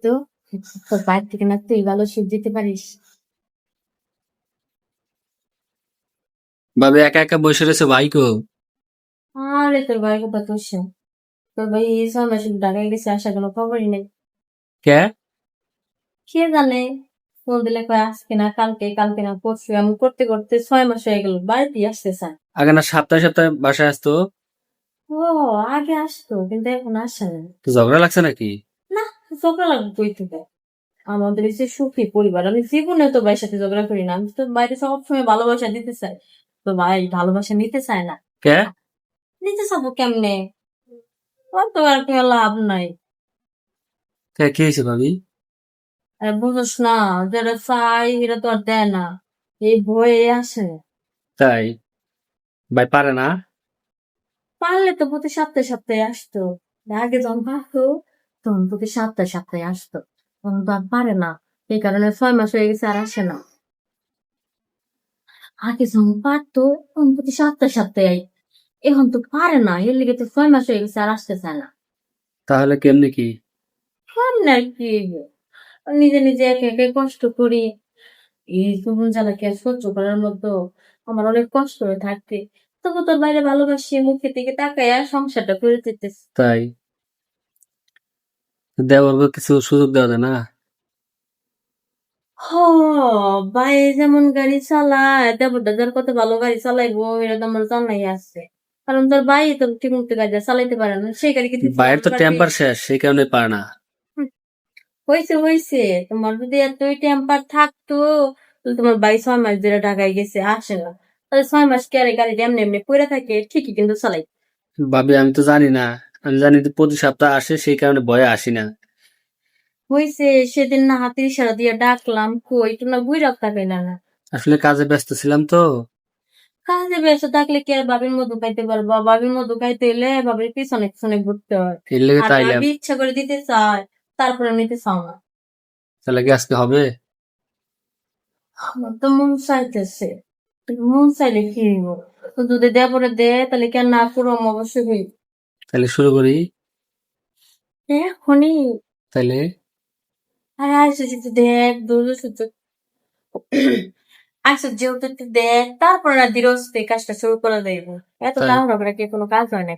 তো তোর বাইরে থেকে না তুই ভালো শিপ দিতে পারিস। ভাবি একা একা বসে রয়েছে, ভাই কো? আরে তোর ভাই কথা তোর সে তোর ভাই এই 6 মাসে ঢাকায় গেছে, আসা কোনো খবরই নেই। কে? কে জানে, ফোন দিলে কয় আজকে না কালকে, কালকে না পরশু, এমন করতে করতে 6 মাস হয়ে গেল, বাড়িতেই আসতে চায়। আগে না সপ্তাহে সপ্তাহে বাসায় আসতো? ও, আগে আসতো কিন্তু এখন আসে না। তো ঝগড়া লাগছে নাকি? না, ঝগড়া লাগবে কই থেকে? আমাদের এই যে সুখী পরিবার, আমি জীবনে তো ভাইয়ের সাথে ঝগড়া করি না। আমি তো বাইরে সবসময় ভালোবাসা দিতে চাই, তো ভাই ভালোবাসা নিতে চায় না। কে? নিতে চাবো কেমনে? ওর তো আর কোনো লাভ নাই। কে কি হয়েছে ভাবি? আর বুঝোস না, যেটা চাই এটা তো আর দেয় না, এই ভয়ে আসে। তাই? ভাই পারে না? পারলে তো প্রতি সপ্তাহে সপ্তাহে আসতো। আগে যখন পারতো তখন প্রতি সপ্তাহে সপ্তাহে আসতো, তখন তো আর পারে না। এই কারণে 6 মাস হয়ে গেছে আর আসে না। আগে যখন পারতো তখন প্রতি সপ্তাহে সপ্তাহে আই, এখন তো পারে না, এর লিগে তো 6 মাস হয়ে গেছে আর আসতে চায় না। তাহলে কেমনি কি? কেমনে আর কি, নিজে নিজে একে একে কষ্ট করি। এই জীবন জ্বালাকে আর সহ্য করার মতো আমার অনেক কষ্ট হয়ে থাকতে, তবু তোর বাইরে ভালোবাসি, মুখের দিকে তাকাই আর সংসারটা করে দিতেছি। তাই? দেওয়ার কিছু সুযোগ দেওয়া যায় না? হ, ভাই যেমন গাড়ি চালায়, দেবর দাদার কত ভালো গাড়ি চালাইবো এটা তো আমার জানাই আছে। কারণ তোর ভাই তো ঠিক মতো গাড়ি চালাইতে পারে না, সেই গাড়ি কি তুই ভাইয়ের তো চালাতে পারবি? টেম্পার শেষ, সেই কারণে পারে না। হুম, হয়েছে হয়েছে, তোমার যদি এতই টেম্পার থাকতো তাহলে তোমার ভাই 6 মাস ধরে ঢাকায় গেছে, আসে না। তাহলে 6 মাস কে আর গাড়ি এমনি এমনি পড়ে থাকে, ঠিকই কিন্তু চালাই। ভাবি আমি তো জানি না। আমি জানি তো প্রতি সপ্তাহে আসে, সেই কারণে ভয়ে আসি না। হয়েছে, সেদিন না হাতের ইশারা দিয়ে ডাকলাম, কই তোমরা বুঝে থাকাইলা না। আসলে কাজে ব্যস্ত ছিলাম তো। কাজে ব্যস্ত থাকলে কি আর বাবির মধু খাইতে পারবো? বাবির মধু খাইতে হইলে বাবির পিছনে পিছনে ঘুরতে হয়। এর লেগে আর তাইলাম। বাবি ইচ্ছা করে দিতে চায়, তারপরে নিতে চাও না। তাহলে কি আজকে হবে? আমার তো মন চাইতেছে, কিন্তু মন চাইলে কি হইব? তো যদি দেবরে দে তাহলে কি আর না করো? অবশ্যই হইব। তাহলে শুরু করি। এখনই? তাইলে আর আইসো যদি দেখ, দূর সুযোগ আইসো যেহেতু একটু দেখ, তারপরে না ধীরস্থির কাজটা শুরু করে দেব। এত তাই তাড়াহুড়া করে কি কোনো কাজ হয় না?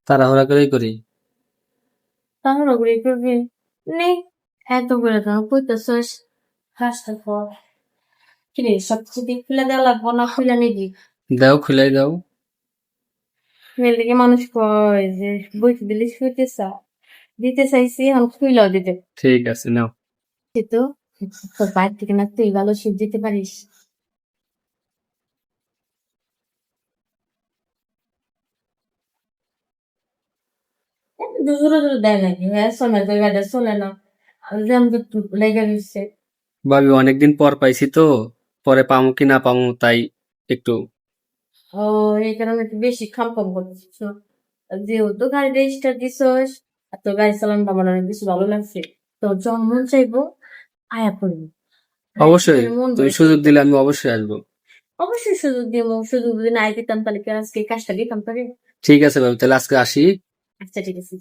তাড়াহুড়া করেই করি। তাড়াহুড়া করে করবি? নে, এত করে কেন কইতেছস? কাজটা কর। কিরে, সবকিছু দিয়ে খুলে দেওয়া লাগবো না খুলে নিবি? দাও, খুলাই দাও। মেয়ের দিকে মানুষ কয় যে বইতে দিলে শুইতে চা, দিতে চাইছি এখন খুইলাও দিতে। ঠিক আছে, নাও। তো তোর বাইরে থেকে না তুই ভালো শিপ দিতে পারিস। জোরে জোরে দেয় নাকি? হ্যাঁ, সোনার জায়গাটা চলে না, জ্যাম তো লেগে গেছে। ভাবি অনেকদিন পর পাইছি তো, পরে পামু কি না পামু তাই একটু। ও, এই কারণে একটু বেশি খাম করতেছিস না? আর যেহেতু গাড়ি রেজিস্টার দিছস, আর তোর গাড়ি চালানোটা আমার অনেক বেশি ভালো লাগছে, তোর যখন মন চাইবো আয়া পড়বি, অবশ্যই, মন তুমি ভরে সুযোগ থাকবো। দিলে আমি অবশ্যই আসবো। অবশ্যই সুযোগ দিব, সুযোগ যদি নাই দিতাম তাহলে কি আর আজকে এই কাজটা দিতাম পারি? ঠিক আছে ভাবি, তাহলে আজকে আসি। আচ্ছা ঠিক আছে।